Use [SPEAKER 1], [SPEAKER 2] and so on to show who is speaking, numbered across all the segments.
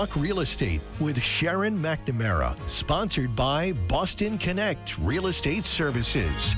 [SPEAKER 1] Talk Real Estate with Sharon McNamara, sponsored by Boston Connect Real Estate Services.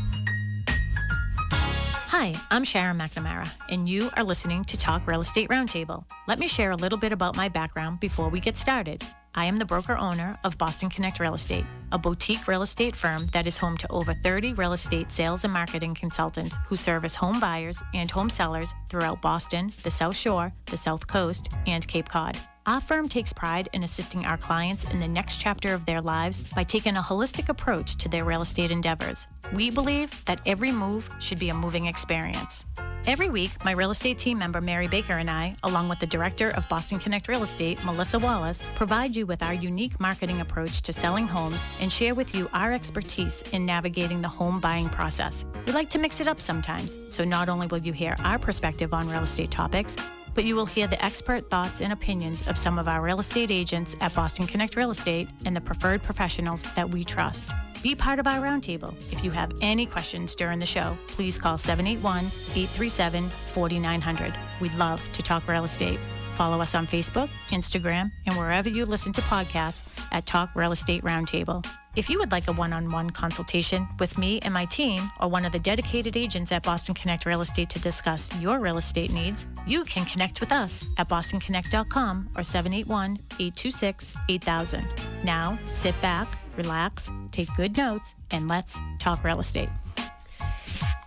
[SPEAKER 2] Hi, I'm Sharon McNamara, and you are listening to Talk Real Estate Roundtable. Let me share a little bit about my background before we get started. I am the broker-owner of Boston Connect Real Estate, a boutique real estate firm that is home to over 30 real estate sales and marketing consultants who service home buyers and home sellers throughout Boston, the South Shore, the South Coast, and Cape Cod. Our firm takes pride in assisting our clients in the next chapter of their lives by taking a holistic approach to their real estate endeavors. We believe that every move should be a moving experience. Every week, my real estate team member Mary Baker and I, along with the director of Boston Connect Real Estate, Melissa Wallace, provide you with our unique marketing approach to selling homes and share with you our expertise in navigating the home buying process. We like to mix it up sometimes, so not only will you hear our perspective on real estate topics, but you will hear the expert thoughts and opinions of some of our real estate agents at Boston Connect Real Estate and the preferred professionals that we trust. Be part of our roundtable. If you have any questions during the show, please call 781-837-4900. We'd love to talk real estate. Follow us on Facebook, Instagram, and wherever you listen to podcasts at Talk Real Estate Roundtable. If you would like a one-on-one consultation with me and my team or one of the dedicated agents at Boston Connect Real Estate to discuss your real estate needs, you can connect with us at bostonconnect.com or 781-826-8000. Now, sit back, relax, take good notes, and let's talk real estate.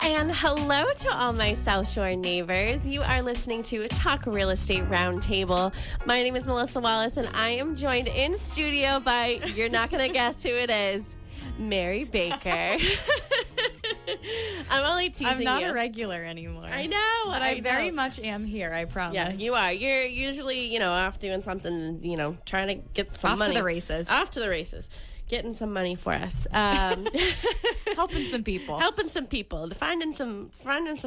[SPEAKER 3] And hello to all my South Shore neighbors. You are listening to Talk Real Estate Roundtable. My name is Melissa Wallace, and I am joined in studio by, you're not going to guess who it is, Mary Baker. I'm only teasing you.
[SPEAKER 4] I'm not a regular anymore.
[SPEAKER 3] I know.
[SPEAKER 4] But I very much am here, I promise.
[SPEAKER 3] Yeah, you are. You're usually, off doing something, trying to get some money.
[SPEAKER 4] Off to the races.
[SPEAKER 3] Off to the races. Getting some money for us.
[SPEAKER 4] Helping some people.
[SPEAKER 3] Finding some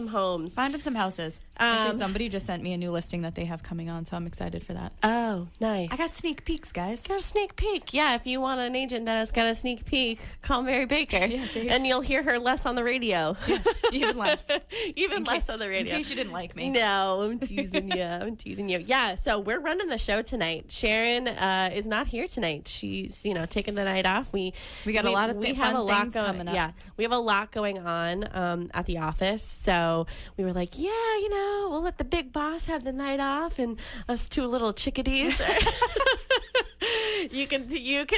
[SPEAKER 3] homes.
[SPEAKER 4] Finding some houses. Actually, somebody just sent me a new listing that they have coming on, so I'm excited for that.
[SPEAKER 3] Oh, nice.
[SPEAKER 4] I got sneak peeks, guys.
[SPEAKER 3] Got a sneak peek. Yeah, if you want an agent that has got a sneak peek, call Mary Baker.
[SPEAKER 4] Yes,
[SPEAKER 3] and you'll hear her less on the radio.
[SPEAKER 4] Yeah, even less.
[SPEAKER 3] Less on the radio.
[SPEAKER 4] In case you didn't like me.
[SPEAKER 3] No, I'm teasing you. Yeah, so we're running the show tonight. Sharon is not here tonight. She's, taking the night off. We
[SPEAKER 4] got a lot of
[SPEAKER 3] things
[SPEAKER 4] coming up.
[SPEAKER 3] Yeah, we have a lot going on at the office. So we were like, we'll let the big boss have the night off, and us two little chickadees. You can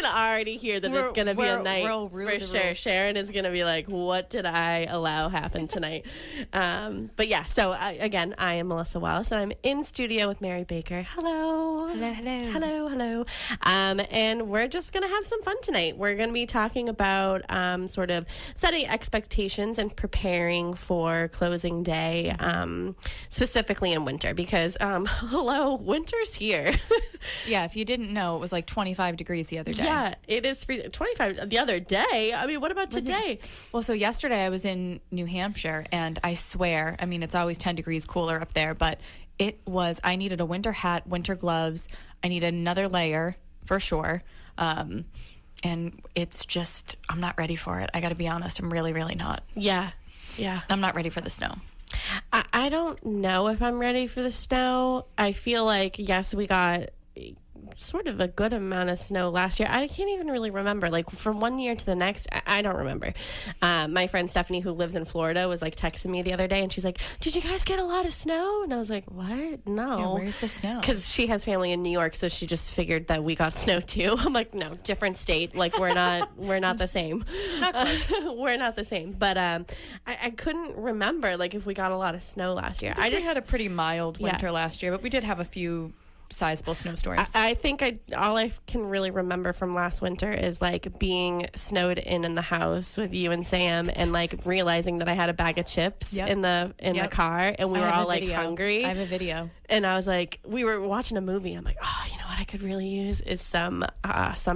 [SPEAKER 3] already hear that it's going to be a night for sure. Sharon is going to be like, what did I allow happen tonight? But yeah, so again, I am Melissa Wallace, and I'm in studio with Mary Baker. Hello. And we're just going to have some fun tonight. We're going to be talking about sort of setting expectations and preparing for closing day, specifically in winter, because winter's here.
[SPEAKER 4] Yeah, if you didn't know, it was like 25 degrees the other day.
[SPEAKER 3] Yeah, it is freezing. 25 the other day. I mean, what about today?
[SPEAKER 4] Well, so yesterday I was in New Hampshire, and I swear, it's always 10 degrees cooler up there, but I needed a winter hat, winter gloves. I needed another layer for sure. And it's just, I'm not ready for it. I got to be honest. I'm really, really not.
[SPEAKER 3] Yeah.
[SPEAKER 4] I'm not ready for the snow.
[SPEAKER 3] I don't know if I'm ready for the snow. I feel like, yes, we got sort of a good amount of snow last year. I can't even really remember, like from one year to the next. I don't remember. My friend Stephanie, who lives in Florida, was like texting me the other day, and she's like, did you guys get a lot of snow? And I was like, what? No.
[SPEAKER 4] Yeah, where's the snow?
[SPEAKER 3] Because she has family in New York, so she just figured that we got snow too. I'm like, no, different state. Like we're not the same.
[SPEAKER 4] Not close.
[SPEAKER 3] We're not the same. But I couldn't remember like if we got a lot of snow last year.
[SPEAKER 4] I just had a pretty mild winter last year, but we did have a few sizable snowstorms.
[SPEAKER 3] I think all I can really remember from last winter is like being snowed in the house with you and Sam, and like realizing that I had a bag of chips in the car, and we were all like hungry.
[SPEAKER 4] I have a video.
[SPEAKER 3] And I was like, we were watching a movie. I'm like, oh, you know what I could really use is some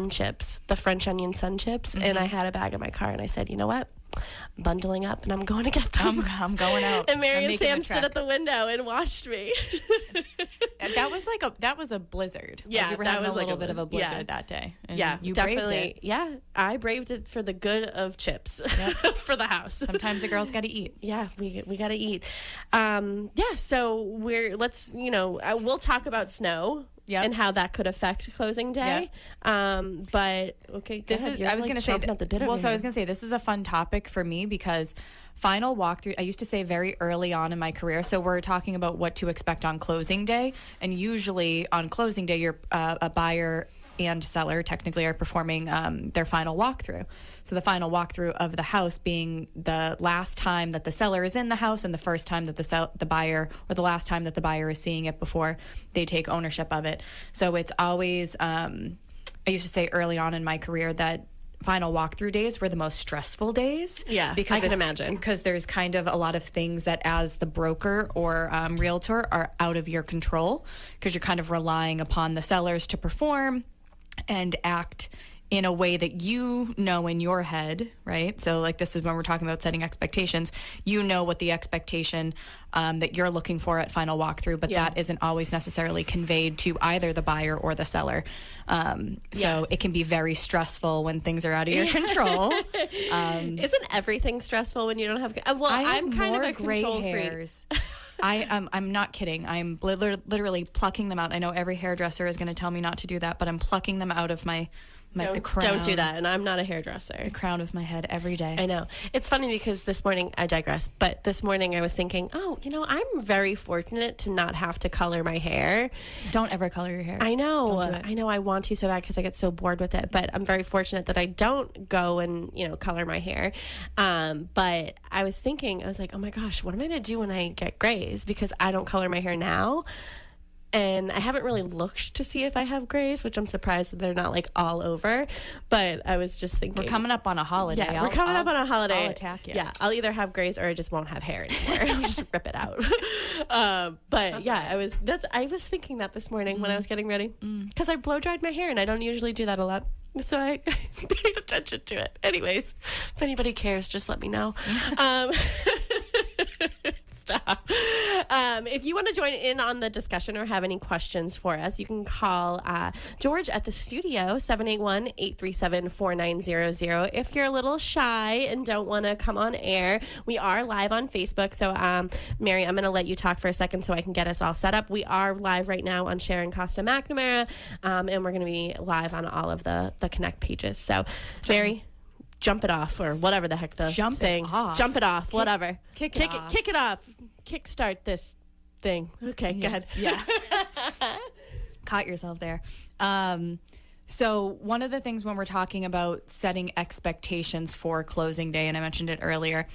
[SPEAKER 3] chips, the French onion sun chips. Mm-hmm. And I had a bag in my car, and I said, you know what? I'm bundling up, and I'm going to get them.
[SPEAKER 4] I'm going out.
[SPEAKER 3] And Mary and Sam stood at the window and watched me.
[SPEAKER 4] That was a blizzard.
[SPEAKER 3] Yeah,
[SPEAKER 4] like we were
[SPEAKER 3] that
[SPEAKER 4] having
[SPEAKER 3] was
[SPEAKER 4] a little bit of a blizzard that day. And you
[SPEAKER 3] definitely.
[SPEAKER 4] Braved it.
[SPEAKER 3] Yeah, I braved it for the good of chips for the house.
[SPEAKER 4] Sometimes the girls got to eat.
[SPEAKER 3] Yeah, we got to eat. So we'll talk about snow. and how that could affect closing day. But okay, go ahead. You're,
[SPEAKER 4] I was going to say,
[SPEAKER 3] chomping at the bit over
[SPEAKER 4] I was
[SPEAKER 3] here.
[SPEAKER 4] going to say, this is a fun topic for me because final walkthrough, I used to say very early on in my career. So we're talking about what to expect on closing day. And usually on closing day, you're a buyer and seller technically are performing their final walkthrough. So the final walkthrough of the house being the last time that the seller is in the house and the first time that the buyer, or the last time that the buyer is seeing it before they take ownership of it. So it's always, I used to say early on in my career that final walkthrough days were the most stressful days.
[SPEAKER 3] Yeah,
[SPEAKER 4] because
[SPEAKER 3] I can imagine.
[SPEAKER 4] Because there's kind of a lot of things that as the broker or realtor are out of your control because you're kind of relying upon the sellers to perform and act in a way that you know in your head, right? So like this is when we're talking about setting expectations. You know what the expectation that you're looking for at final walkthrough, but that isn't always necessarily conveyed to either the buyer or the seller. So it can be very stressful when things are out of your control.
[SPEAKER 3] Isn't everything stressful when you don't have? Well, I'm kind of a control freak.
[SPEAKER 4] I'm not kidding. I'm literally plucking them out. I know every hairdresser is going to tell me not to do that, but I'm plucking them out of my the crown.
[SPEAKER 3] Don't do that. And I'm not a hairdresser.
[SPEAKER 4] The crown of my head every day.
[SPEAKER 3] I know. It's funny because this morning, I digress, but this morning I was thinking, I'm very fortunate to not have to color my hair.
[SPEAKER 4] Don't ever color your hair.
[SPEAKER 3] I know.
[SPEAKER 4] Don't do it.
[SPEAKER 3] I know I want to so bad because I get so bored with it, but I'm very fortunate that I don't go and, color my hair. But I was thinking, I was like, oh my gosh, what am I going to do when I get grays? Because I don't color my hair now. And I haven't really looked to see if I have grays, which I'm surprised that they're not like all over. But I was just thinking,
[SPEAKER 4] we're coming up on a holiday.
[SPEAKER 3] Yeah, we're coming up on a holiday.
[SPEAKER 4] I'll attack you.
[SPEAKER 3] Yeah, I'll either have grays or I just won't have hair anymore. I'll just rip it out. But yeah, I was thinking that this morning when I was getting ready because I blow dried my hair and I don't usually do that a lot. So I paid attention to it. Anyways, if anybody cares, just let me know. Stop. If you want to join in on the discussion or have any questions for us, you can call George at the studio, 781-837-4900. If you're a little shy and don't want to come on air, we are live on Facebook. So, Mary, I'm going to let you talk for a second so I can get us all set up. We are live right now on Sharon Costa McNamara, and we're going to be live on all of the Connect pages. So, Mary, jump it off, or whatever the heck the saying. Jump it off, whatever.
[SPEAKER 4] Kick it off.
[SPEAKER 3] Kickstart this thing. Okay, go ahead.
[SPEAKER 4] Yeah. Caught yourself there. So one of the things when we're talking about setting expectations for closing day, and I mentioned it earlier,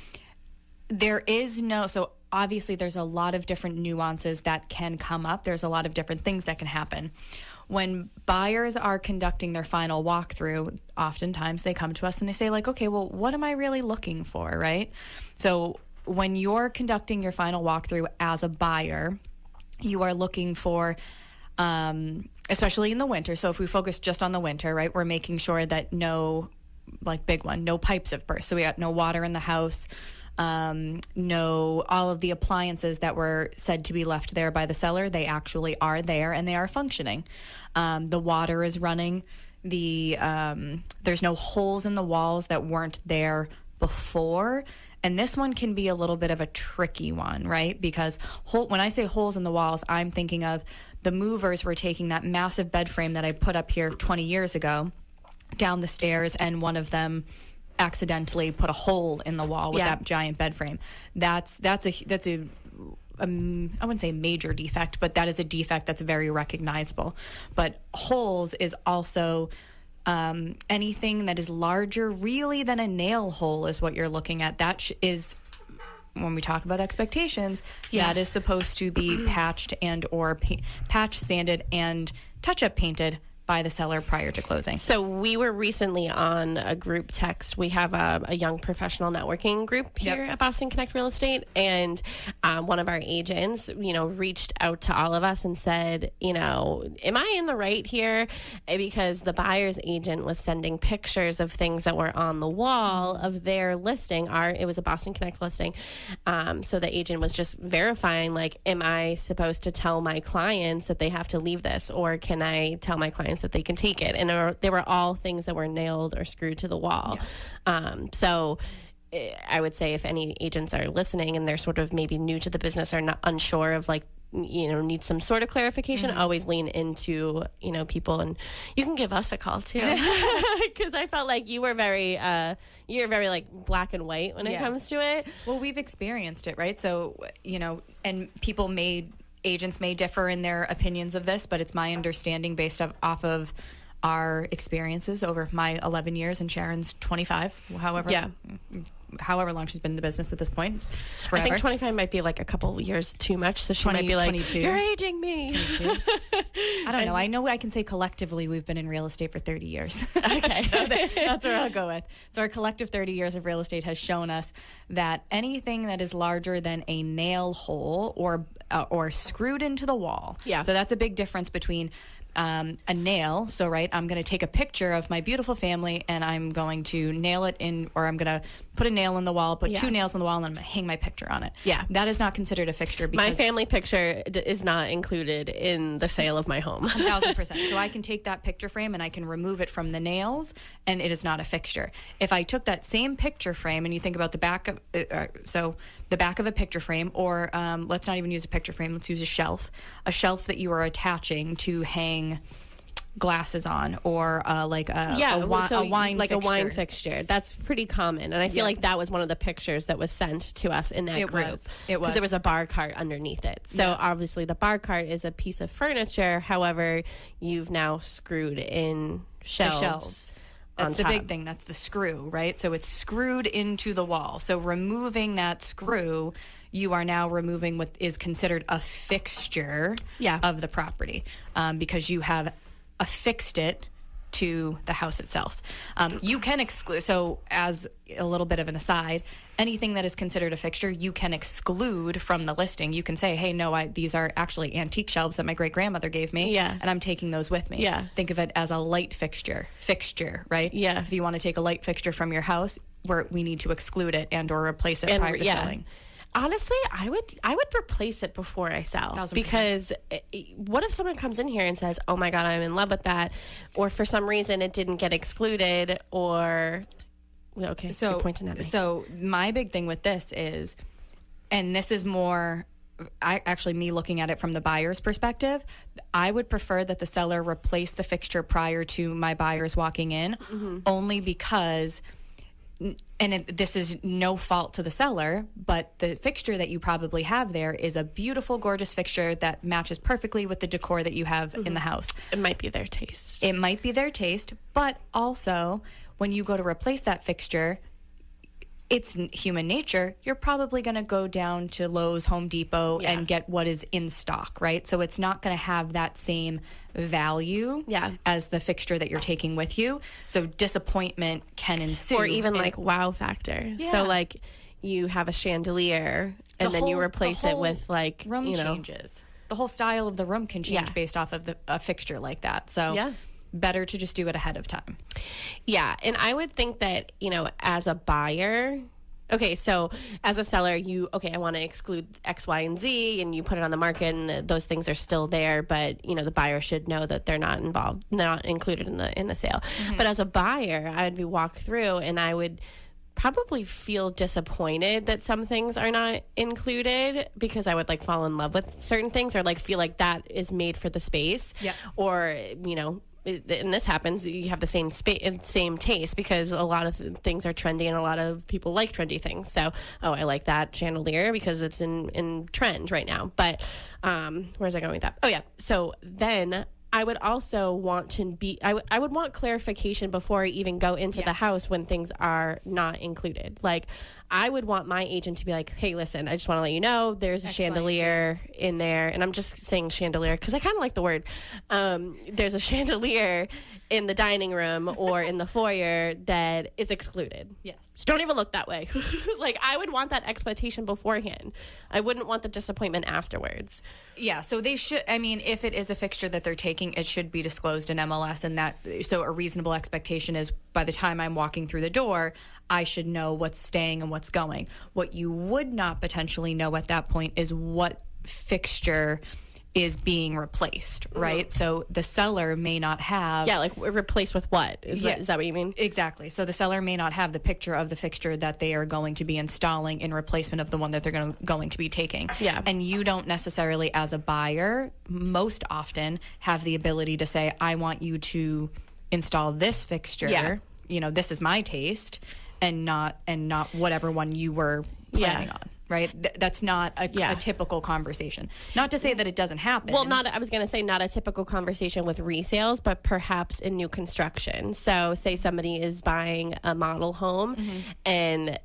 [SPEAKER 4] so obviously there's a lot of different nuances that can come up. There's a lot of different things that can happen. When buyers are conducting their final walkthrough, oftentimes they come to us and they say like, okay, well, what am I really looking for, right? So when you're conducting your final walkthrough as a buyer, you are looking for, especially in the winter. So if we focus just on the winter, right, we're making sure that no pipes have burst. So we got no water in the house, no, all of the appliances that were said to be left there by the seller, they actually are there and they are functioning. The water is running. There's no holes in the walls that weren't there before. And this one can be a little bit of a tricky one, right? Because when I say holes in the walls, I'm thinking of the movers were taking that massive bed frame that I put up here 20 years ago down the stairs, and one of them accidentally put a hole in the wall with that giant bed frame. That's a I wouldn't say major defect, but that is a defect that's very recognizable. But holes is also anything that is larger really than a nail hole is what you're looking at. That is, when we talk about expectations, that is supposed to be patched and or patch sanded and touch-up painted by the seller prior to closing.
[SPEAKER 3] So we were recently on a group text. We have a young professional networking group here at Boston Connect Real Estate, and one of our agents, reached out to all of us and said, am I in the right here? Because the buyer's agent was sending pictures of things that were on the wall of their listing. It was a Boston Connect listing. So the agent was just verifying, like, am I supposed to tell my clients that they have to leave this, or can I tell my clients that they can take it? And they were all things that were nailed or screwed to the wall. Yes. So I would say if any agents are listening and they're sort of maybe new to the business or not unsure of like need some sort of clarification, always lean into, people, and you can give us a call too. Because I felt like you're very like black and white when it comes to it.
[SPEAKER 4] Well, we've experienced it, right? So, and agents may differ in their opinions of this, but it's my understanding based off of our experiences over my 11 years and Sharon's 25, however long she's been in the business at this point.
[SPEAKER 3] I think 25 might be like a couple years too much, so she might be like, 22. You're aging me.
[SPEAKER 4] I don't know. I know I can say collectively we've been in real estate for 30 years.
[SPEAKER 3] Okay.
[SPEAKER 4] So that's where I'll go with. So our collective 30 years of real estate has shown us that anything that is larger than a nail hole or screwed into the wall.
[SPEAKER 3] Yeah.
[SPEAKER 4] So that's a big difference between a nail. So, right, I'm going to take a picture of my beautiful family and I'm going to nail it in, or I'm going to put a nail in the wall, put 2 nails in the wall, and I'm going to hang my picture on it.
[SPEAKER 3] Yeah.
[SPEAKER 4] That is not considered a fixture. Because
[SPEAKER 3] my family picture is not included in the sale of my home.
[SPEAKER 4] 1,000%. So I can take that picture frame and I can remove it from the nails, and it is not a fixture. If I took that same picture frame and you think about the back of, the back of a picture frame, or let's not even use a picture frame, let's use a shelf that you are attaching to hang glasses on, or a wine
[SPEAKER 3] like
[SPEAKER 4] fixture.
[SPEAKER 3] A wine fixture. That's pretty common, and I feel like that was one of the pictures that was sent to us in that group.
[SPEAKER 4] It was
[SPEAKER 3] because there was a bar cart underneath it. So obviously the bar cart is a piece of furniture. However, you've now screwed in shelves.
[SPEAKER 4] That's the big thing. That's the screw, right? So it's screwed into the wall. So removing that screw, you are now removing what is considered a fixture of the property, because you have affixed it to the house itself. You can exclude, so as a little bit of an aside, anything that is considered a fixture, you can exclude from the listing. You can say, hey, no, these are actually antique shelves that my great-grandmother gave me, and I'm taking those with me.
[SPEAKER 3] Yeah.
[SPEAKER 4] Think of it as a light fixture, right?
[SPEAKER 3] Yeah.
[SPEAKER 4] If you want to take a light fixture from your house, we need to exclude it and or replace it prior to selling.
[SPEAKER 3] Honestly, I would replace it before I sell.
[SPEAKER 4] 1,000%.
[SPEAKER 3] Because what if someone comes in here and says, oh my God, I'm in love with that, or for some reason it didn't get excluded, or okay,
[SPEAKER 4] so
[SPEAKER 3] you're pointing at me.
[SPEAKER 4] So my big thing with this is, and this is more me looking at it from the buyer's perspective, I would prefer that the seller replace the fixture prior to my buyers walking in, only because, and this is no fault to the seller, but the fixture that you probably have there is a beautiful, gorgeous fixture that matches perfectly with the decor that you have in the house.
[SPEAKER 3] It might be their taste.
[SPEAKER 4] It might be their taste, but also when you go to replace that fixture, it's human nature. You're probably going to go down to Lowe's, Home Depot, and get what is in stock, right? So it's not going to have that same value as the fixture that you're taking with you. So disappointment can ensue.
[SPEAKER 3] Or even like wow factor.
[SPEAKER 4] Yeah.
[SPEAKER 3] So like you have a chandelier and then you replace it with like,
[SPEAKER 4] room changes. The whole style of the room can change based off of a fixture like that. So better to just do it ahead of time.
[SPEAKER 3] Yeah. And I would think that, as a buyer, okay, so as a seller, I want to exclude X, Y, and Z, and you put it on the market, and those things are still there, but the buyer should know that they're not involved, they're not included in the sale. But as a buyer, I would be walked through, and I would probably feel disappointed that some things are not included, because I would like fall in love with certain things, or like feel like that is made for the space, or and this happens, you have the same taste, because a lot of things are trendy and a lot of people like trendy things. So, I like that chandelier because it's in trend right now. But where's I going with that? Oh yeah. So then I would also want to I would want clarification before I even go into the house when things are not included. Like, I would want my agent to be like, hey, listen, I just want to let you know there's a chandelier in there. And I'm just saying chandelier because I kind of like the word. There's a chandelier in the dining room or in the foyer that is excluded.
[SPEAKER 4] Yes.
[SPEAKER 3] So don't even look that way. Like, I would want that expectation beforehand. I wouldn't want the disappointment afterwards.
[SPEAKER 4] Yeah, so they should, if it is a fixture that they're taking, it should be disclosed in MLS, and so a reasonable expectation is by the time I'm walking through the door, I should know what's staying and what's going. What you would not potentially know at that point is what fixture is being replaced, right? So the seller may not have...
[SPEAKER 3] Yeah, like replaced with what? Is that what you mean?
[SPEAKER 4] Exactly. So the seller may not have the picture of the fixture that they are going to be installing in replacement of the one that they're going to be taking.
[SPEAKER 3] Yeah.
[SPEAKER 4] And you don't necessarily, as a buyer, most often have the ability to say, I want you to install this fixture.
[SPEAKER 3] Yeah.
[SPEAKER 4] You know, this is my taste, and not whatever one you were planning on. Right? That's not a typical conversation. Not to say that it doesn't happen.
[SPEAKER 3] Well, I was going to say not a typical conversation with resales, but perhaps in new construction. So say somebody is buying a model home and,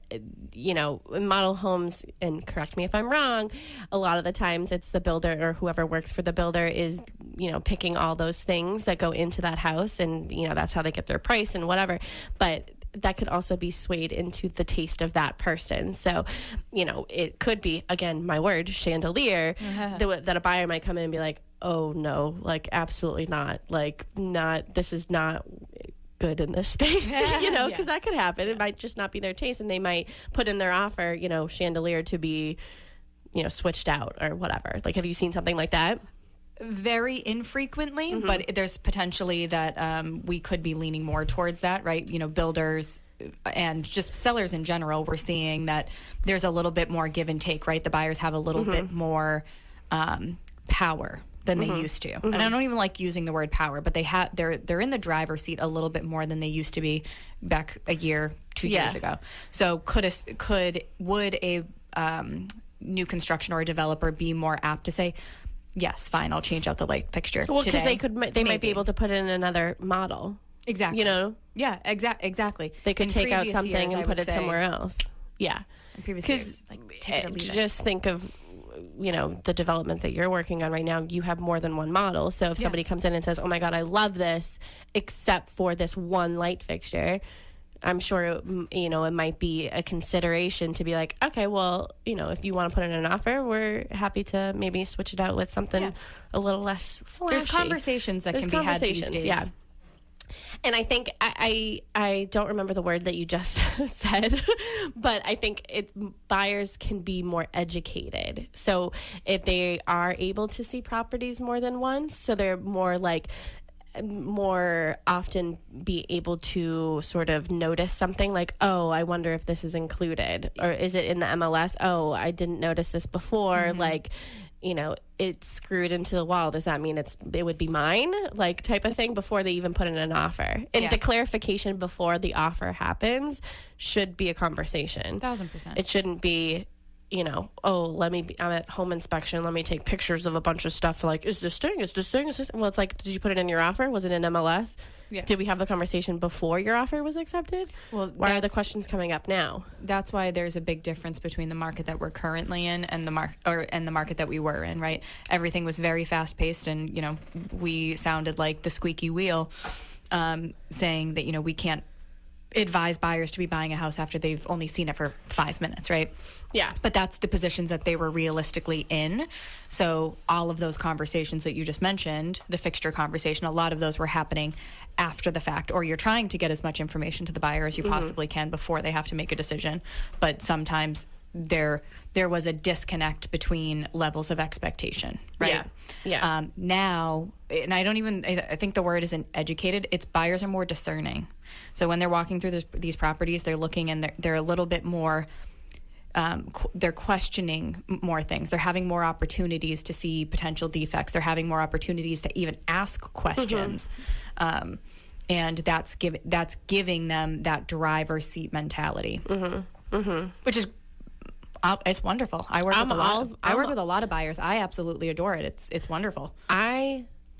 [SPEAKER 3] you know, model homes, and correct me if I'm wrong, a lot of the times it's the builder or whoever works for the builder is, you know, picking all those things that go into that house, and, you know, that's how they get their price and whatever. But that could also be swayed into the taste of that person. So, you know, it could be, again, my word, chandelier, that a buyer might come in and be like, oh no, like absolutely not. Like this is not good in this space, you know, because that could happen. It might just not be their taste, and they might put in their offer, you know, chandelier to be, you know, switched out or whatever. Like, have you seen something like that?
[SPEAKER 4] Very infrequently, but there's potentially that we could be leaning more towards that, right? You know, builders and just sellers in general, we're seeing that there's a little bit more give and take, right? The buyers have a little bit more power than they used to. And I don't even like using the word power, but they're in the driver's seat a little bit more than they used to be back a year, 2 years ago. So would a new construction or a developer be more apt to say, yes, fine, I'll change out the light fixture.
[SPEAKER 3] Well, because they might be able to put in another model.
[SPEAKER 4] Exactly.
[SPEAKER 3] You know?
[SPEAKER 4] Yeah, exactly.
[SPEAKER 3] They could
[SPEAKER 4] In
[SPEAKER 3] take out
[SPEAKER 4] previous
[SPEAKER 3] something
[SPEAKER 4] years,
[SPEAKER 3] and
[SPEAKER 4] I
[SPEAKER 3] put
[SPEAKER 4] would
[SPEAKER 3] it
[SPEAKER 4] say-
[SPEAKER 3] somewhere else. Yeah.
[SPEAKER 4] In previous years, like, take it or leave it.
[SPEAKER 3] Just think of, you know, the development that you're working on right now. You have more than one model. So if somebody comes in and says, oh my God, I love this, except for this one light fixture, I'm sure, you know, it might be a consideration to be like, okay, well, you know, if you want to put in an offer, we're happy to maybe switch it out with something a little less flashy.
[SPEAKER 4] There's conversations that can be had these days.
[SPEAKER 3] Yeah. And I think I don't remember the word that you just said, but I think buyers can be more educated. So if they are able to see properties more than once, so they're more often be able to sort of notice something like, oh, I wonder if this is included, or is it in the MLS? Oh, I didn't notice this before. Like, you know, it's screwed into the wall. Does that mean it would be mine? Like, type of thing, before they even put in an offer. And the clarification before the offer happens should be a conversation.
[SPEAKER 4] 1,000%.
[SPEAKER 3] It shouldn't be, you know, oh, I'm at home inspection, let me take pictures of a bunch of stuff, like, is this thing? Well, it's like, did you put it in your offer? Was it in MLS?
[SPEAKER 4] Yeah.
[SPEAKER 3] Did we have the conversation before your offer was accepted?
[SPEAKER 4] Well,
[SPEAKER 3] why are the questions coming up now?
[SPEAKER 4] That's why there's a big difference between the market that we're currently in and the market that we were in, right? Everything was very fast paced, and, you know, we sounded like the squeaky wheel, saying that, you know, we can't advise buyers to be buying a house after they've only seen it for 5 minutes, right?
[SPEAKER 3] Yeah.
[SPEAKER 4] But that's the positions that they were realistically in. So all of those conversations that you just mentioned, the fixture conversation, a lot of those were happening after the fact, or you're trying to get as much information to the buyer as you possibly can before they have to make a decision. But sometimes there was a disconnect between levels of expectation, right?
[SPEAKER 3] Yeah.
[SPEAKER 4] Now, and I think the word isn't educated, it's buyers are more discerning. So when they're walking through these properties, they're looking, and they're a little bit more, they're questioning more things. They're having more opportunities to see potential defects. They're having more opportunities to even ask questions. And that's giving them that driver's seat mentality, which is, it's wonderful. I work with a lot of buyers. I absolutely adore it. It's wonderful.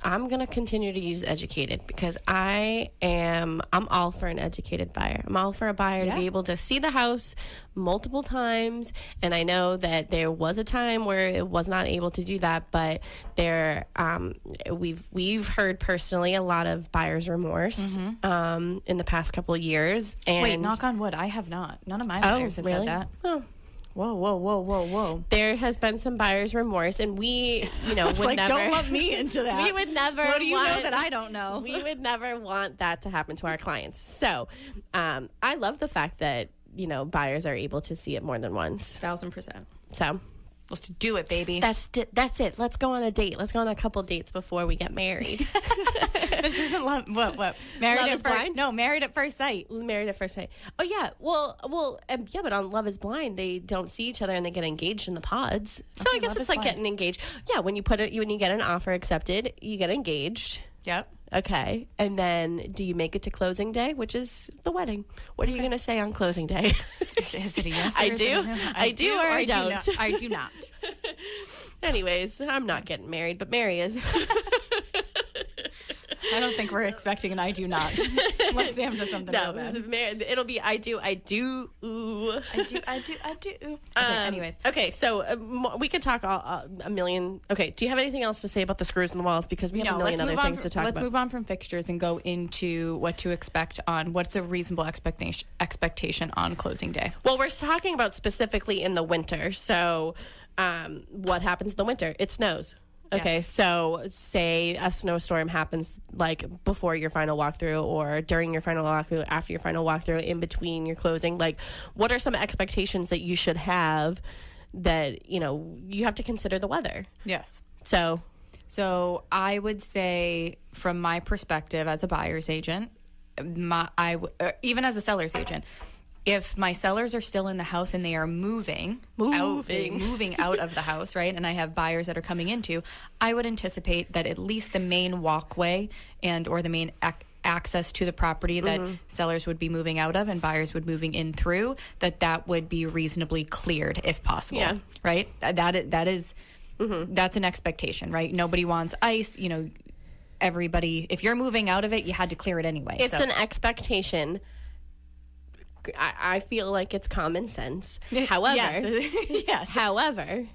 [SPEAKER 3] I'm going to continue to use educated, because I'm all for an educated buyer. I'm all for a buyer to be able to see the house multiple times. And I know that there was a time where it was not able to do that, but we've heard personally a lot of buyer's remorse in the past couple of years. And
[SPEAKER 4] wait, knock on wood, I have not. None of my buyers have said that.
[SPEAKER 3] Oh.
[SPEAKER 4] Whoa.
[SPEAKER 3] There has been some buyer's remorse, and we, you know, would
[SPEAKER 4] like,
[SPEAKER 3] never.
[SPEAKER 4] don't lump me into that.
[SPEAKER 3] We would never.
[SPEAKER 4] What do you know that I don't know?
[SPEAKER 3] We would never want that to happen to our clients. So, I love the fact that, you know, buyers are able to see it more than once.
[SPEAKER 4] 1,000%.
[SPEAKER 3] So,
[SPEAKER 4] Let's do it, baby.
[SPEAKER 3] That's it. Let's go on a date. Let's go on a couple dates before we get married.
[SPEAKER 4] This isn't love. What? Married
[SPEAKER 3] Love
[SPEAKER 4] at
[SPEAKER 3] is
[SPEAKER 4] first,
[SPEAKER 3] Blind?
[SPEAKER 4] No, Married at First Sight.
[SPEAKER 3] Married at first sight. Oh yeah. Well, yeah. But on Love Is Blind, they don't see each other and they get engaged in the pods. So
[SPEAKER 4] Okay,
[SPEAKER 3] I guess
[SPEAKER 4] Love
[SPEAKER 3] it's
[SPEAKER 4] is
[SPEAKER 3] like
[SPEAKER 4] Blind.
[SPEAKER 3] getting engaged. Yeah. When you get an offer accepted, you get engaged.
[SPEAKER 4] Yep.
[SPEAKER 3] Okay. And then do you make it to closing day, which is the wedding? What are you going to say on closing day?
[SPEAKER 4] Is it a yes?
[SPEAKER 3] I
[SPEAKER 4] or is it
[SPEAKER 3] do.
[SPEAKER 4] a no?
[SPEAKER 3] I do or I don't.
[SPEAKER 4] not. I do not.
[SPEAKER 3] Anyways, I'm not getting married, but Mary is.
[SPEAKER 4] I don't think we're expecting an I do not. Unless Sam does something real bad.
[SPEAKER 3] It'll be I do. Ooh.
[SPEAKER 4] I do. Okay, anyways.
[SPEAKER 3] Okay, so we could talk a million. Okay, do you have anything else to say about the screws in the walls? Because we have a million other things to talk about.
[SPEAKER 4] Let's move on from fixtures and go into what to expect on what's a reasonable expectation on closing day.
[SPEAKER 3] Well, we're talking about specifically in the winter. So, what happens in the winter? It snows. Okay,
[SPEAKER 4] Yes.
[SPEAKER 3] so say a snowstorm happens like before your final walkthrough or during your final walkthrough, after your final walkthrough, in between your closing. Like, what are some expectations that you should have that, you have to consider the weather?
[SPEAKER 4] Yes.
[SPEAKER 3] So
[SPEAKER 4] I would say, from my perspective as a buyer's agent, even as a seller's agent, if my sellers are still in the house and they are moving out of the house, right, and I have buyers that are coming into, I would anticipate that at least the main walkway or the main access to the property that sellers would be moving out of and buyers would moving in through, that would be reasonably cleared if possible.
[SPEAKER 3] Yeah.
[SPEAKER 4] Right? That is that's an expectation, right? Nobody wants ice, everybody, if you're moving out of it, you had to clear it anyway.
[SPEAKER 3] it's an expectation. I feel like it's common sense. However,
[SPEAKER 4] yes.
[SPEAKER 3] However,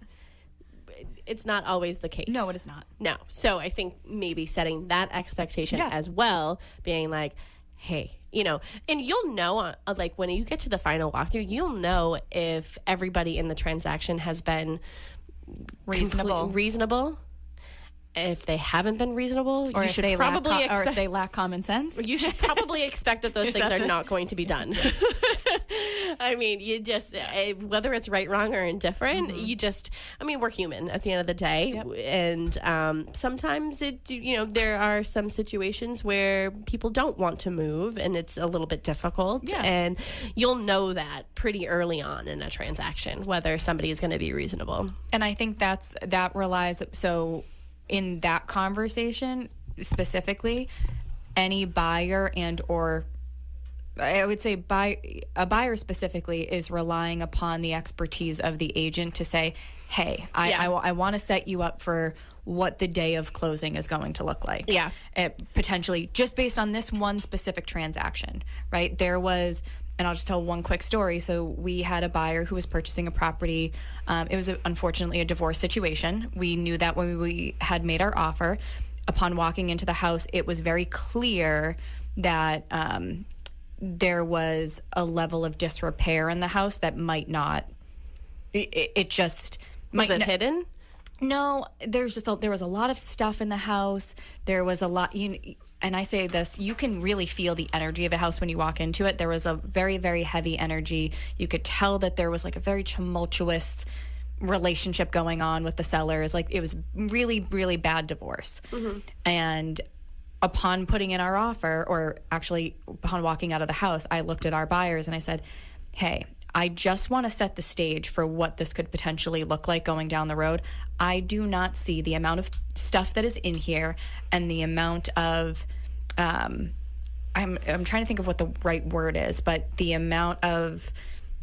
[SPEAKER 3] it's not always the case.
[SPEAKER 4] No, it is not.
[SPEAKER 3] No. So I think maybe setting that expectation as well, being like, hey, and you'll know, like when you get to the final walkthrough, you'll know if everybody in the transaction has been reasonable. If they haven't been reasonable,
[SPEAKER 4] Or
[SPEAKER 3] you
[SPEAKER 4] if
[SPEAKER 3] should
[SPEAKER 4] they
[SPEAKER 3] probably
[SPEAKER 4] or if they lack common sense.
[SPEAKER 3] you should probably expect that those things are not going to be done. I mean, you just, whether it's right, wrong, or indifferent, we're human at the end of the day.
[SPEAKER 4] Yep.
[SPEAKER 3] And sometimes there are some situations where people don't want to move and it's a little bit difficult.
[SPEAKER 4] Yeah.
[SPEAKER 3] And you'll know that pretty early on in a transaction, whether somebody is going to be reasonable.
[SPEAKER 4] And I think that relies, so in that conversation specifically, any buyer or I would say a buyer specifically is relying upon the expertise of the agent to say, hey, I want to set you up for what the day of closing is going to look like.
[SPEAKER 3] Yeah.
[SPEAKER 4] Potentially just based on this one specific transaction, right? There was, and I'll just tell one quick story. So we had a buyer who was purchasing a property. It was unfortunately a divorce situation. We knew that when we had made our offer. Upon walking into the house, it was very clear that there was a level of disrepair in the house that might not. It just
[SPEAKER 3] Was
[SPEAKER 4] might
[SPEAKER 3] it hidden?
[SPEAKER 4] No, there was a lot of stuff in the house. There was a lot, and I say this, you can really feel the energy of a house when you walk into it. There was a very, very heavy energy. You could tell that there was like a very tumultuous relationship going on with the sellers. Like it was really, really bad divorce. And upon putting in our offer, or actually upon walking out of the house, I looked at our buyers and I said, hey, I just want to set the stage for what this could potentially look like going down the road. I do not see the amount of stuff that is in here and the amount of I'm trying to think of what the right word is, but the amount of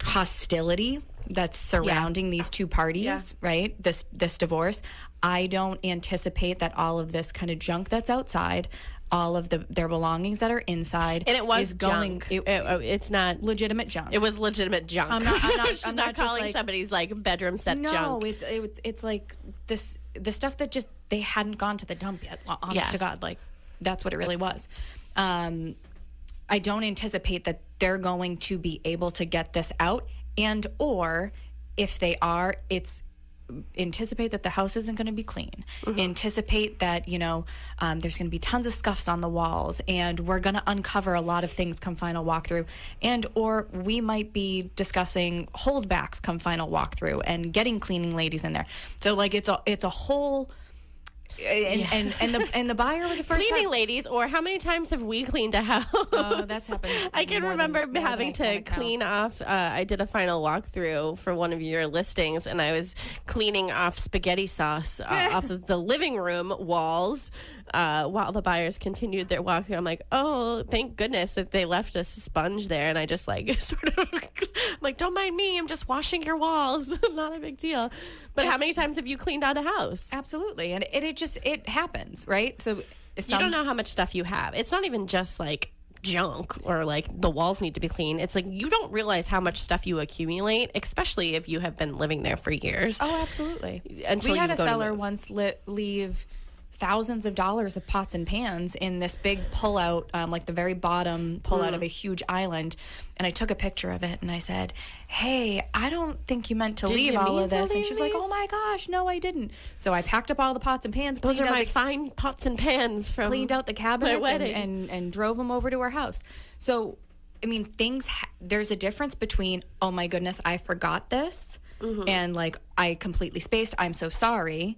[SPEAKER 4] hostility that's surrounding these two parties, right? This divorce. I don't anticipate that all of this kind of junk that's outside, all of their belongings that are inside,
[SPEAKER 3] And it was
[SPEAKER 4] is going.
[SPEAKER 3] junk. It's not
[SPEAKER 4] Legitimate junk.
[SPEAKER 3] It was legitimate junk.
[SPEAKER 4] I'm not
[SPEAKER 3] I'm not
[SPEAKER 4] just
[SPEAKER 3] calling
[SPEAKER 4] like-
[SPEAKER 3] somebody's like bedroom set
[SPEAKER 4] no,
[SPEAKER 3] junk.
[SPEAKER 4] it's like the stuff that just they hadn't gone to the dump yet. Honest to God, like that's what it really was. I don't anticipate that they're going to be able to get this out, and or if they are, it's anticipate that the house isn't going to be clean. Anticipate that, you know, there's going to be tons of scuffs on the walls, and we're going to uncover a lot of things come final walkthrough. And or we might be discussing holdbacks come final walkthrough and getting cleaning ladies in there. So like it's a whole. And the buyer was the first
[SPEAKER 3] Cleaning
[SPEAKER 4] time.
[SPEAKER 3] ladies, or how many times have we cleaned a house?
[SPEAKER 4] Oh, that's happened.
[SPEAKER 3] I can remember having to
[SPEAKER 4] I
[SPEAKER 3] clean off. I did a final walkthrough for one of your listings, and I was cleaning off spaghetti sauce off of the living room walls while the buyers continued their walk. I'm like, oh, thank goodness that they left a sponge there, and I just like sort of like, don't mind me, I'm just washing your walls, not a big deal. But how many times have you cleaned out a house?
[SPEAKER 4] Absolutely, and it happens, right? So
[SPEAKER 3] You don't know how much stuff you have. It's not even just like junk or like the walls need to be clean. It's like you don't realize how much stuff you accumulate, especially if you have been living there for years.
[SPEAKER 4] Oh, absolutely.
[SPEAKER 3] Until
[SPEAKER 4] we had
[SPEAKER 3] you
[SPEAKER 4] a
[SPEAKER 3] go to
[SPEAKER 4] seller
[SPEAKER 3] move.
[SPEAKER 4] once leave thousands of dollars of pots and pans in this big pullout, like the very bottom pullout of a huge island. And I took a picture of it and I said, hey, I don't think you meant to leave
[SPEAKER 3] you
[SPEAKER 4] all
[SPEAKER 3] mean
[SPEAKER 4] of
[SPEAKER 3] to
[SPEAKER 4] this. And
[SPEAKER 3] leave
[SPEAKER 4] she was like,
[SPEAKER 3] these?
[SPEAKER 4] oh my gosh, no, I didn't. So I packed up all the pots and pans.
[SPEAKER 3] Those are
[SPEAKER 4] cleaned out
[SPEAKER 3] my
[SPEAKER 4] the-
[SPEAKER 3] fine pots and pans from
[SPEAKER 4] cleaned out the cabinets
[SPEAKER 3] wedding.
[SPEAKER 4] and drove them over to her house. So, I mean, there's a difference between, oh my goodness, I forgot this, and like, I completely spaced, I'm so sorry,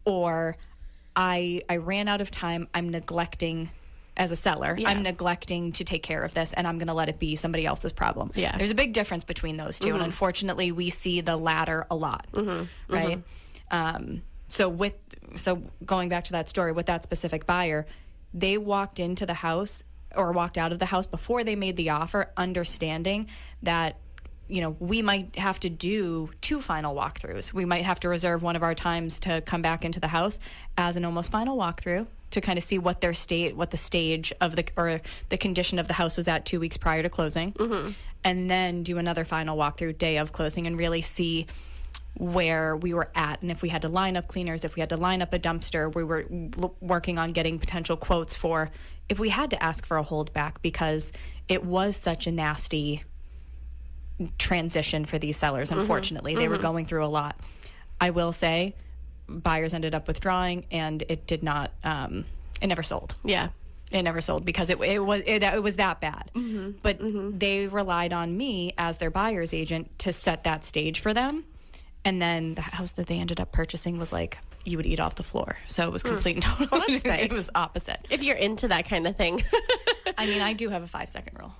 [SPEAKER 4] or I ran out of time, I'm neglecting as a seller.
[SPEAKER 3] Yeah.
[SPEAKER 4] I'm neglecting to take care of this, and I'm going to let it be somebody else's problem.
[SPEAKER 3] Yeah.
[SPEAKER 4] There's a big difference between those two, and unfortunately, we see the latter a lot, right? So going back to that story with that specific buyer, they walked into the house or walked out of the house before they made the offer, understanding that, you know, we might have to do 2 final walkthroughs. We might have to reserve one of our times to come back into the house as an almost final walkthrough to kind of see what the stage of the condition of the house was at 2 weeks prior to closing, and then do another final walkthrough day of closing and really see where we were at, and if we had to line up cleaners, if we had to line up a dumpster. We were working on getting potential quotes for if we had to ask for a holdback, because it was such a nasty transition for these sellers. Unfortunately, they were going through a lot. I will say buyers ended up withdrawing, and it did not it never sold.
[SPEAKER 3] Yeah.
[SPEAKER 4] It never sold because it was that bad. But they relied on me as their buyer's agent to set that stage for them. And then the house that they ended up purchasing was like, you would eat off the floor. So it was complete and total.
[SPEAKER 3] Well, that's nice.
[SPEAKER 4] It was opposite.
[SPEAKER 3] If you're into that kind of thing.
[SPEAKER 4] I mean, I do have a 5-second rule.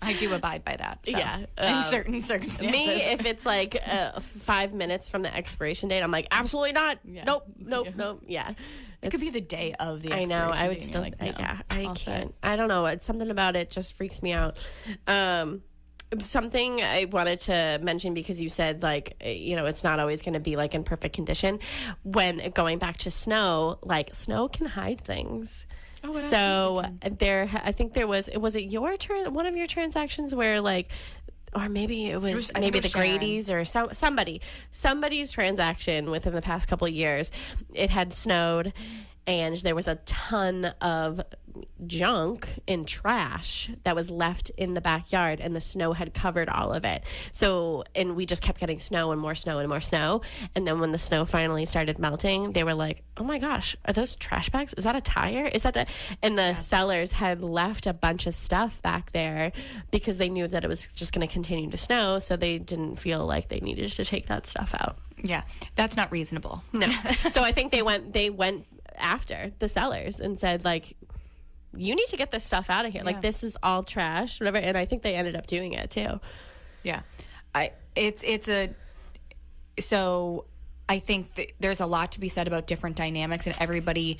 [SPEAKER 4] I do abide by that. So.
[SPEAKER 3] Yeah.
[SPEAKER 4] In certain circumstances.
[SPEAKER 3] Me, if it's like 5 minutes from the expiration date, I'm like, absolutely not.
[SPEAKER 4] Yeah.
[SPEAKER 3] Nope. Yeah.
[SPEAKER 4] It could be the day of the
[SPEAKER 3] I
[SPEAKER 4] expiration
[SPEAKER 3] know. I would
[SPEAKER 4] date, and
[SPEAKER 3] still.
[SPEAKER 4] you're like, no,
[SPEAKER 3] I
[SPEAKER 4] all set.
[SPEAKER 3] can't. I don't know. It's something about it just freaks me out. Something I wanted to mention, because you said, like, you know, it's not always going to be like in perfect condition. When going back to snow, like, snow can hide things.
[SPEAKER 4] Oh, it
[SPEAKER 3] so
[SPEAKER 4] absolutely
[SPEAKER 3] I think there was it your turn, one of your transactions where like, or maybe it was
[SPEAKER 4] I think
[SPEAKER 3] maybe
[SPEAKER 4] it was
[SPEAKER 3] the Grady's or somebody's transaction within the past couple of years. It had snowed, and there was a ton of junk and trash that was left in the backyard, and the snow had covered all of it. So, and we just kept getting snow and more snow and more snow. And then when the snow finally started melting, they were like, oh my gosh, are those trash bags? Is that a tire? Is that the, and the sellers had left a bunch of stuff back there because they knew that it was just going to continue to snow. So they didn't feel like they needed to take that stuff out.
[SPEAKER 4] Yeah, that's not reasonable.
[SPEAKER 3] No. So I think they went after the sellers and said, like, you need to get this stuff out of here.
[SPEAKER 4] Yeah.
[SPEAKER 3] Like, this is all trash, whatever. And I think they ended up doing it too.
[SPEAKER 4] Yeah, so I think that there's a lot to be said about different dynamics, and everybody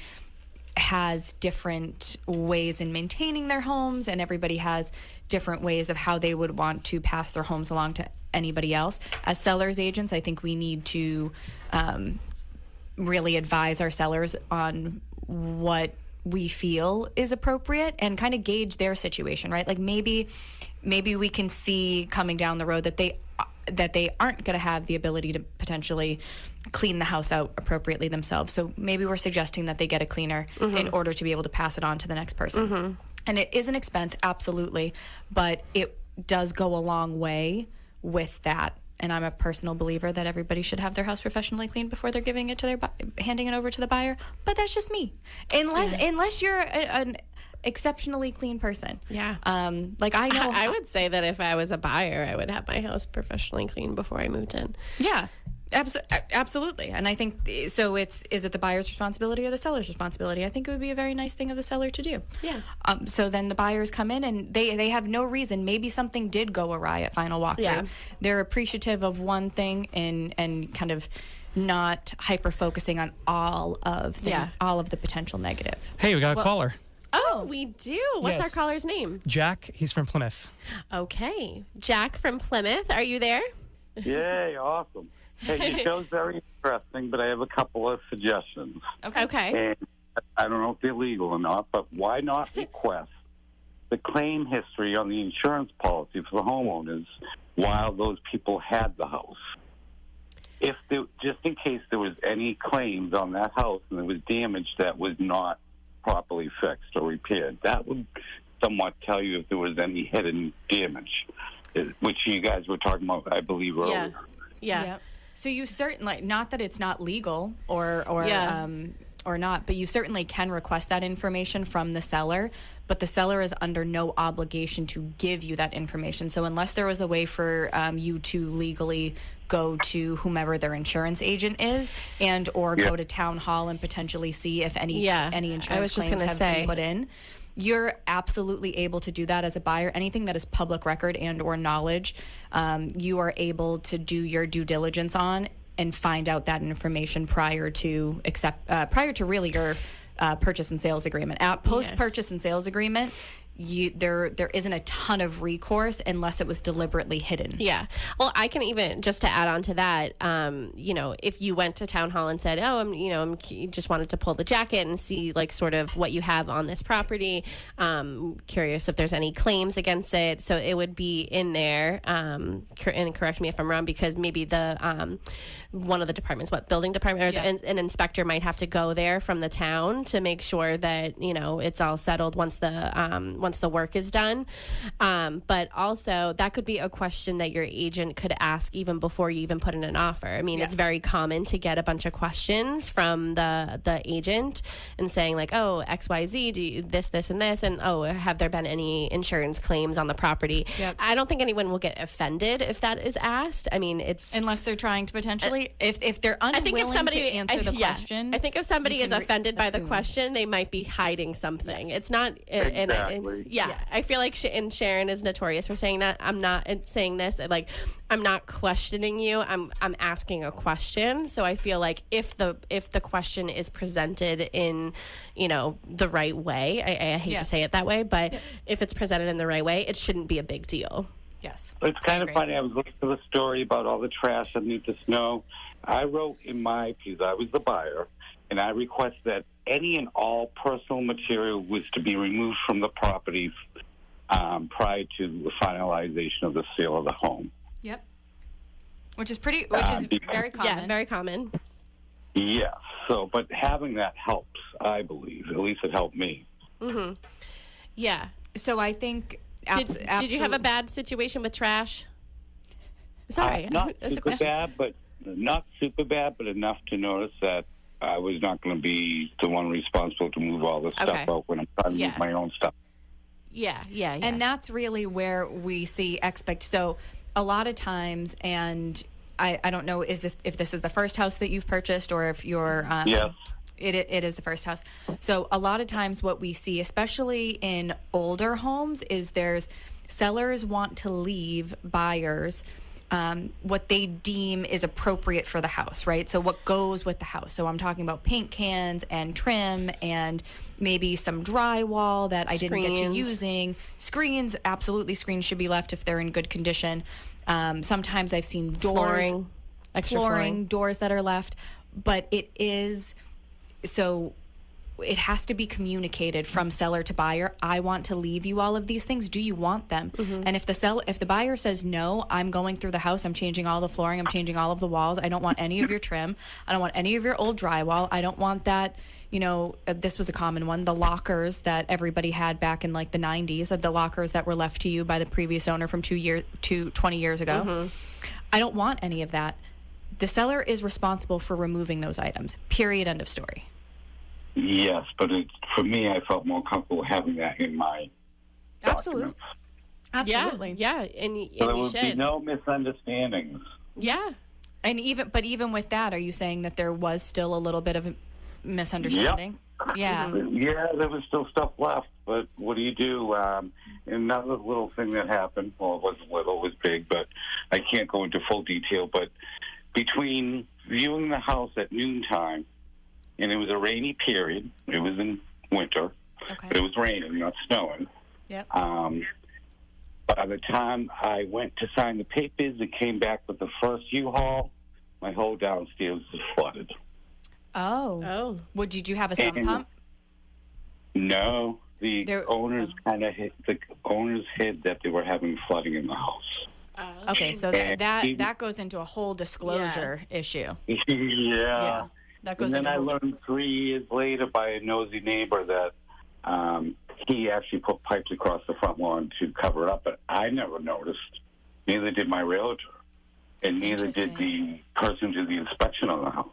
[SPEAKER 4] has different ways in maintaining their homes, and everybody has different ways of how they would want to pass their homes along to anybody else. As sellers agents, I think we need to really advise our sellers on what we feel is appropriate and kind of gauge their situation, right? Like maybe we can see coming down the road that they aren't going to have the ability to potentially clean the house out appropriately themselves. So maybe we're suggesting that they get a cleaner in order to be able to pass it on to the next person. And it is an expense, absolutely, but it does go a long way with that and I'm a personal believer that everybody should have their house professionally cleaned before they're giving it to their handing it over to the buyer. But that's just me. Unless you're an exceptionally clean person.
[SPEAKER 3] Yeah.
[SPEAKER 4] Like I know
[SPEAKER 3] I would say that if I was a buyer, I would have my house professionally cleaned before I moved in.
[SPEAKER 4] Yeah. Absolutely. And I think, so is it the buyer's responsibility or the seller's responsibility? I think it would be a very nice thing of the seller to do.
[SPEAKER 3] Yeah.
[SPEAKER 4] So then the buyers come in and they have no reason. Maybe something did go awry at final walkthrough.
[SPEAKER 3] Yeah.
[SPEAKER 4] They're appreciative of one thing and kind of not hyper focusing on all of the potential negative.
[SPEAKER 5] Hey, we got a caller.
[SPEAKER 3] Oh, we do. What's
[SPEAKER 5] Yes.
[SPEAKER 3] our caller's name?
[SPEAKER 5] Jack, he's from Plymouth.
[SPEAKER 3] Okay. Jack from Plymouth. Are you there?
[SPEAKER 6] Yay, awesome. Hey, your show's very interesting, but I have a couple of suggestions.
[SPEAKER 3] Okay.
[SPEAKER 6] And I don't know if they're legal or not, but why not request the claim history on the insurance policy for the homeowners while those people had the house? Just in case there was any claims on that house and there was damage that was not properly fixed or repaired, that would somewhat tell you if there was any hidden damage, which you guys were talking about, I believe, earlier.
[SPEAKER 3] Yeah.
[SPEAKER 4] Yep. So you certainly, not that it's not legal or not, but you certainly can request that information from the seller, but the seller is under no obligation to give you that information. So unless there was a way for you to legally go to whomever their insurance agent is and or go to town hall and potentially see if any insurance claims have been put in, you're absolutely able to do that as a buyer. Anything that is public record and or knowledge, you are able to do your due diligence on and find out that information prior to really your purchase and sales agreement. At post purchase and sales agreement, there isn't a ton of recourse unless it was deliberately hidden.
[SPEAKER 3] Yeah. Well, I can even, just to add on to that, if you went to town hall and said, I'm just wanted to pull the jacket and see like sort of what you have on this property. Curious if there's any claims against it. So it would be in there, and correct me if I'm wrong, because maybe the, one of the departments, building department, or an inspector might have to go there from the town to make sure that, it's all settled once the work is done. But also that could be a question that your agent could ask even before you even put in an offer. I mean, it's very common to get a bunch of questions from the agent and saying like, oh, XYZ, do you this, and this, and oh, have there been any insurance claims on the property? Yep. I don't think anyone will get offended if that is asked. I mean, it's
[SPEAKER 4] unless they're trying to potentially, if they're unwilling to answer the question.
[SPEAKER 3] I think if somebody is offended by the question, they might be hiding something. It's not,
[SPEAKER 6] Exactly.
[SPEAKER 3] I feel like Sharon is notorious for saying that. I'm not saying this like I'm not questioning you. I'm asking a question. So I feel like if the question is presented in the right way, I hate to say it that way, but if it's presented in the right way, it shouldn't be a big deal.
[SPEAKER 4] Yes.
[SPEAKER 6] It's kind of funny. I was listening to the story about all the trash underneath the snow. I wrote in my piece, I was the buyer, and I requested that any and all personal material was to be removed from the property prior to the finalization of the sale of the home.
[SPEAKER 4] Yep. Which is very common.
[SPEAKER 3] Yeah, very common.
[SPEAKER 6] Yes. So, but having that helps, I believe. At least it helped me.
[SPEAKER 3] Mm-hmm. Yeah.
[SPEAKER 4] So I think.
[SPEAKER 3] Did you have a bad situation with trash? Sorry.
[SPEAKER 6] Not super bad, but enough to notice that I was not going to be the one responsible to move all this stuff out when I'm trying to move my own stuff.
[SPEAKER 3] Yeah.
[SPEAKER 4] And that's really where we see So a lot of times, and I don't know if this is the first house that you've purchased or if you're
[SPEAKER 6] yes.
[SPEAKER 4] It is the first house. So a lot of times what we see, especially in older homes, is there's sellers want to leave buyers what they deem is appropriate for the house, right? So what goes with the house. So I'm talking about paint cans and trim and maybe some drywall that I didn't get to using. Screens, absolutely, screens should be left if they're in good condition. Sometimes I've seen doors,
[SPEAKER 3] flooring,
[SPEAKER 4] doors that are left, but it is... So it has to be communicated from seller to buyer. I want to leave you all of these things. Do you want them? And if the buyer says no, I'm going through the house, I'm changing all the flooring, I'm changing all of the walls. I don't want any of your trim. I don't want any of your old drywall. I don't want that. This was a common one, the lockers that everybody had back in like the 90s, the lockers that were left to you by the previous owner from 20 years ago. I don't want any of that. The seller is responsible for removing those items. Period. End of story.
[SPEAKER 6] Yes, but for me, I felt more comfortable having that in my documents.
[SPEAKER 4] Absolutely.
[SPEAKER 3] Yeah, and
[SPEAKER 6] So there
[SPEAKER 3] you
[SPEAKER 6] would be
[SPEAKER 3] should.
[SPEAKER 6] no misunderstandings.
[SPEAKER 3] Yeah.
[SPEAKER 4] And even with that, are you saying that there was still a little bit of a misunderstanding? Yeah.
[SPEAKER 6] Yeah, there was still stuff left, but what do you do? Another little thing that happened, well, it wasn't little, it was big, but I can't go into full detail, but between viewing the house at noontime, and it was a rainy period, it was in winter, but it was raining, not snowing.
[SPEAKER 4] Yep.
[SPEAKER 6] By the time I went to sign the papers and came back with the first U-Haul, my whole downstairs was flooded.
[SPEAKER 4] Oh. Well, did you have a sump pump?
[SPEAKER 6] No, the owners hid that they were having flooding in the house.
[SPEAKER 4] Okay, so that goes into a whole disclosure issue.
[SPEAKER 6] Yeah.
[SPEAKER 4] That goes
[SPEAKER 6] and then
[SPEAKER 4] into
[SPEAKER 6] I learned 3 years later by a nosy neighbor that he actually put pipes across the front lawn to cover it up, but I never noticed. Neither did my realtor, and neither did the person who did the inspection on the house.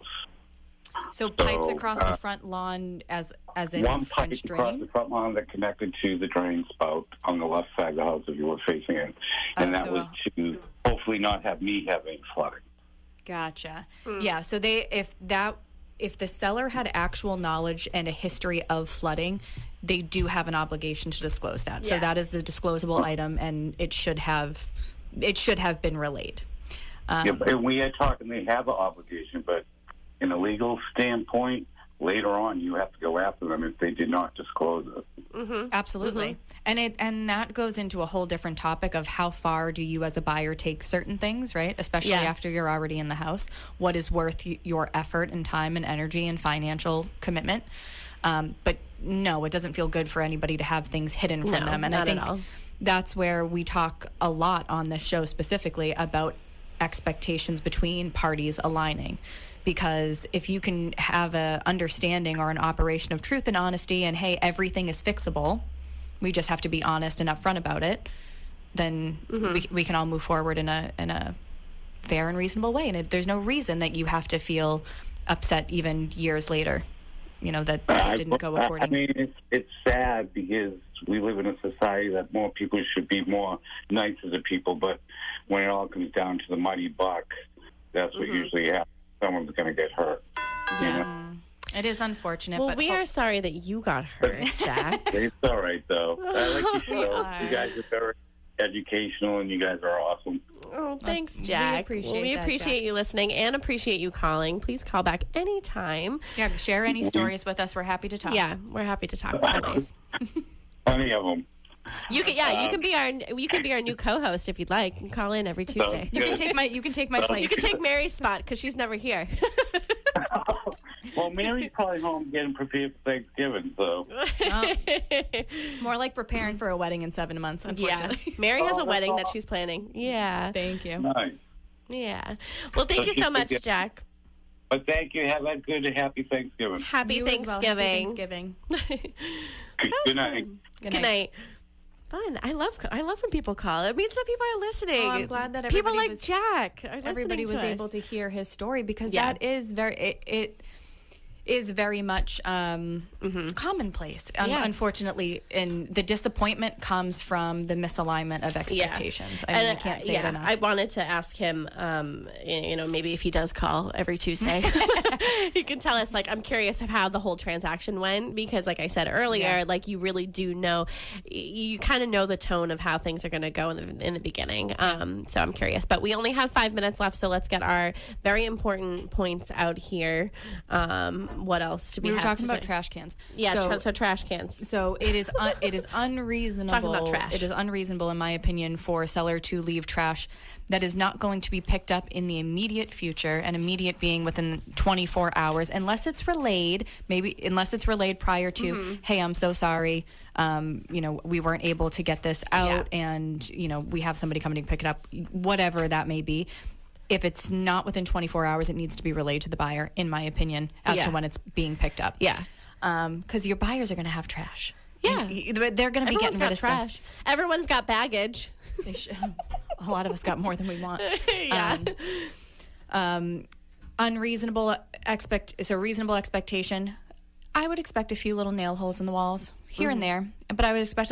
[SPEAKER 4] So pipes across the front lawn as in
[SPEAKER 6] one
[SPEAKER 4] French
[SPEAKER 6] pipe
[SPEAKER 4] drain?
[SPEAKER 6] across the front lawn that connected to the drain spout on the left side of the house if you were facing it. And that was to hopefully not have me having flooding.
[SPEAKER 4] Gotcha. Yeah, so if the seller had actual knowledge and a history of flooding, they do have an obligation to disclose that. So that is a disclosable item, and it should have been relayed.
[SPEAKER 6] And we had talked, and they have an obligation, but in a legal standpoint, later on, you have to go after them if they did not disclose it.
[SPEAKER 4] Absolutely. And that goes into a whole different topic of how far do you as a buyer take certain things, right? Especially after you're already in the house. What is worth your effort and time and energy and financial commitment? But no, it doesn't feel good for anybody to have things hidden from them. And I think that's where we talk a lot on this show specifically about expectations between parties aligning. Because if you can have a understanding or an operation of truth and honesty and, hey, everything is fixable, we just have to be honest and upfront about it, then we can all move forward in a fair and reasonable way. And there's no reason that you have to feel upset even years later, that this didn't go according.
[SPEAKER 6] I mean, it's sad because we live in a society that more people should be more nice as a people, but when it all comes down to the mighty buck, that's what usually happens. Someone's going to get hurt.
[SPEAKER 4] It is unfortunate.
[SPEAKER 3] Well,
[SPEAKER 4] but
[SPEAKER 3] we are sorry that you got hurt, Jack.
[SPEAKER 6] It's all right, though. I like your show. You guys are very educational, and you guys are awesome.
[SPEAKER 3] Oh, thanks, Jack. We appreciate you listening and appreciate you calling. Please call back anytime.
[SPEAKER 4] Yeah, share any stories with us. We're happy to talk.
[SPEAKER 3] Yeah, we're happy to talk. Always.
[SPEAKER 6] Plenty of them.
[SPEAKER 3] You can be our new co-host if you'd like. You can call in every Tuesday.
[SPEAKER 4] You can take my place.
[SPEAKER 3] You can take Mary's spot because she's never here.
[SPEAKER 6] Well, Mary's probably home getting prepared for Thanksgiving, so.
[SPEAKER 4] More like preparing for a wedding in 7 months, unfortunately.
[SPEAKER 3] Yeah. Mary has a wedding that she's planning. Yeah.
[SPEAKER 4] Thank you.
[SPEAKER 6] Nice.
[SPEAKER 3] Yeah. Well, thank you so much, Jack.
[SPEAKER 6] But thank you. Have a good, happy Thanksgiving.
[SPEAKER 3] Happy Thanksgiving.
[SPEAKER 6] Good night.
[SPEAKER 3] Good night. Fun. I love when people call. It means that people are listening.
[SPEAKER 4] I'm glad that
[SPEAKER 3] people like Jack are
[SPEAKER 4] everybody was able to hear his story because that is it is very much commonplace. Unfortunately, and the disappointment comes from the misalignment of expectations. I mean, I can't say it enough.
[SPEAKER 3] I wanted to ask him, maybe if he does call every Tuesday, he can tell us, I'm curious of how the whole transaction went because, like I said earlier, you really do know, you kind of know the tone of how things are going to go in the beginning. So I'm curious, but we only have 5 minutes left, so let's get our very important points out here. What else do we
[SPEAKER 4] We were
[SPEAKER 3] have
[SPEAKER 4] talking
[SPEAKER 3] to
[SPEAKER 4] about
[SPEAKER 3] say?
[SPEAKER 4] trash cans.
[SPEAKER 3] Yeah, so trash cans.
[SPEAKER 4] So it is unreasonable.
[SPEAKER 3] Talking about trash.
[SPEAKER 4] It is unreasonable, in my opinion, for a seller to leave trash that is not going to be picked up in the immediate future, and immediate being within 24 hours, unless it's relayed. Unless it's relayed prior to, hey, I'm so sorry. We weren't able to get this out, and we have somebody coming to pick it up. Whatever that may be. If it's not within 24 hours, it needs to be relayed to the buyer, in my opinion, as to when it's being picked up.
[SPEAKER 3] Yeah.
[SPEAKER 4] Because your buyers are going to have trash.
[SPEAKER 3] Yeah.
[SPEAKER 4] They're going to be getting rid of
[SPEAKER 3] trash.
[SPEAKER 4] stuff.
[SPEAKER 3] Everyone's got baggage.
[SPEAKER 4] They should. A lot of us got more than we want.
[SPEAKER 3] Yeah.
[SPEAKER 4] Reasonable expectation. I would expect a few little nail holes in the walls here and there, but I would expect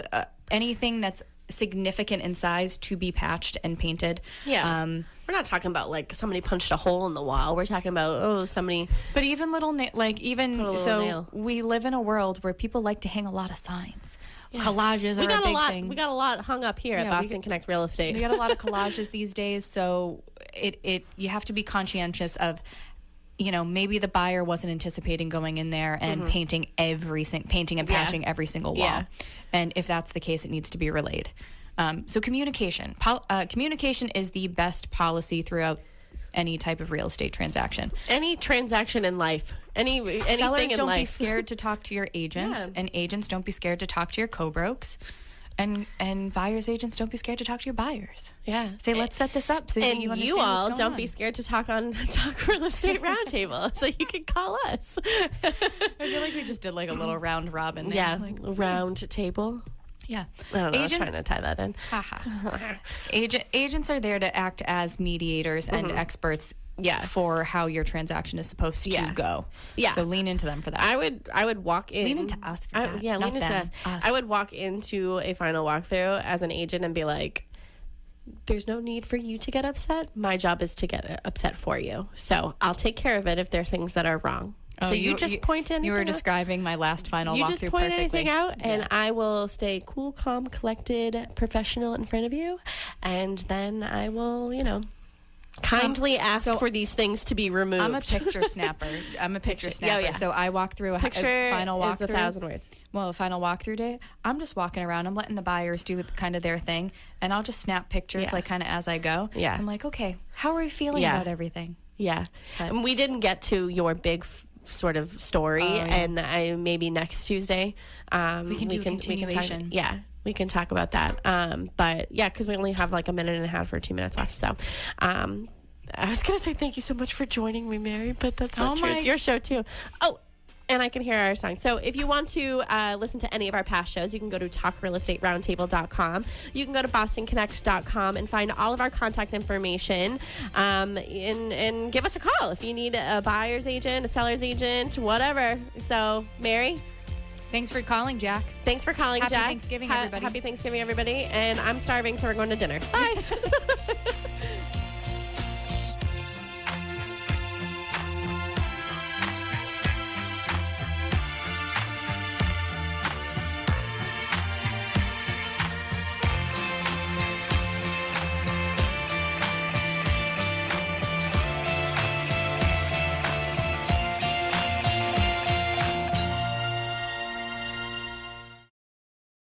[SPEAKER 4] anything that's significant in size to be patched and painted.
[SPEAKER 3] Yeah. We're not talking about like somebody punched a hole in the wall. We're talking about somebody.
[SPEAKER 4] But even little
[SPEAKER 3] nail.
[SPEAKER 4] We live in a world where people like to hang a lot of signs. Yeah. Collages are a big thing.
[SPEAKER 3] We got a lot hung up here at Boston Connect Real Estate.
[SPEAKER 4] We got a lot of collages these days, so you have to be conscientious of. Maybe the buyer wasn't anticipating going in there and painting and patching every single wall.
[SPEAKER 3] Yeah.
[SPEAKER 4] And if that's the case, it needs to be relayed. So communication. Communication is the best policy throughout any type of real estate transaction.
[SPEAKER 3] Any transaction in life. Anything
[SPEAKER 4] Sellers
[SPEAKER 3] in
[SPEAKER 4] don't
[SPEAKER 3] life.
[SPEAKER 4] be scared to talk to your agents, and agents don't be scared to talk to your co-brokes. And buyers agents, don't be scared to talk to your buyers.
[SPEAKER 3] Yeah.
[SPEAKER 4] Say, let's set this up so
[SPEAKER 3] And
[SPEAKER 4] you understand
[SPEAKER 3] you all
[SPEAKER 4] what's
[SPEAKER 3] don't
[SPEAKER 4] going
[SPEAKER 3] be
[SPEAKER 4] on.
[SPEAKER 3] scared to talk Real Estate Roundtable. So you can call us.
[SPEAKER 4] I feel like we just did like a little round robin there.
[SPEAKER 3] Yeah.
[SPEAKER 4] Like,
[SPEAKER 3] round table.
[SPEAKER 4] yeah.
[SPEAKER 3] I don't know. I was trying to tie that in.
[SPEAKER 4] Agents are there to act as mediators and experts for how your transaction is supposed to go.
[SPEAKER 3] Yeah.
[SPEAKER 4] So lean into them for that.
[SPEAKER 3] I would walk in.
[SPEAKER 4] Lean into us for that.
[SPEAKER 3] Yeah,
[SPEAKER 4] not
[SPEAKER 3] lean into
[SPEAKER 4] them,
[SPEAKER 3] us. I would walk into a final walkthrough as an agent and be like, there's no need for you to get upset. My job is to get upset for you. So I'll take care of it if there are things that are wrong. So you just point anything
[SPEAKER 4] You were
[SPEAKER 3] out.
[SPEAKER 4] describing my last final
[SPEAKER 3] You
[SPEAKER 4] walkthrough
[SPEAKER 3] just point
[SPEAKER 4] perfectly.
[SPEAKER 3] anything out, and I will stay cool, calm, collected, professional in front of you, and then I will, kindly ask for these things to be removed.
[SPEAKER 4] I'm a picture snapper.
[SPEAKER 3] Yeah.
[SPEAKER 4] So I walk through a
[SPEAKER 3] Picture
[SPEAKER 4] final walkthrough.
[SPEAKER 3] is 1,000 words.
[SPEAKER 4] Well, a final walkthrough day, I'm just walking around. I'm letting the buyers do kind of their thing, and I'll just snap pictures like kind of as I go.
[SPEAKER 3] Yeah.
[SPEAKER 4] I'm like, okay, how are we feeling about everything?
[SPEAKER 3] Yeah. And we didn't get to your big sort of story, and maybe next Tuesday
[SPEAKER 4] we can do a continuation.
[SPEAKER 3] We can talk about that. But yeah, because we only have like a minute and a half or 2 minutes left. So I was going to say thank you so much for joining me, Mary, but that's not true. It's your show too. Oh, and I can hear our song. So if you want to listen to any of our past shows, you can go to talkrealestateroundtable.com. You can go to bostonconnect.com and find all of our contact information, and give us a call if you need a buyer's agent, a seller's agent, whatever. So, Mary,
[SPEAKER 4] Thanks for calling, Jack.
[SPEAKER 3] thanks for calling,
[SPEAKER 4] Happy
[SPEAKER 3] Jack.
[SPEAKER 4] Thanksgiving, everybody.
[SPEAKER 3] Happy Thanksgiving, everybody. And I'm starving, so we're going to dinner. Bye.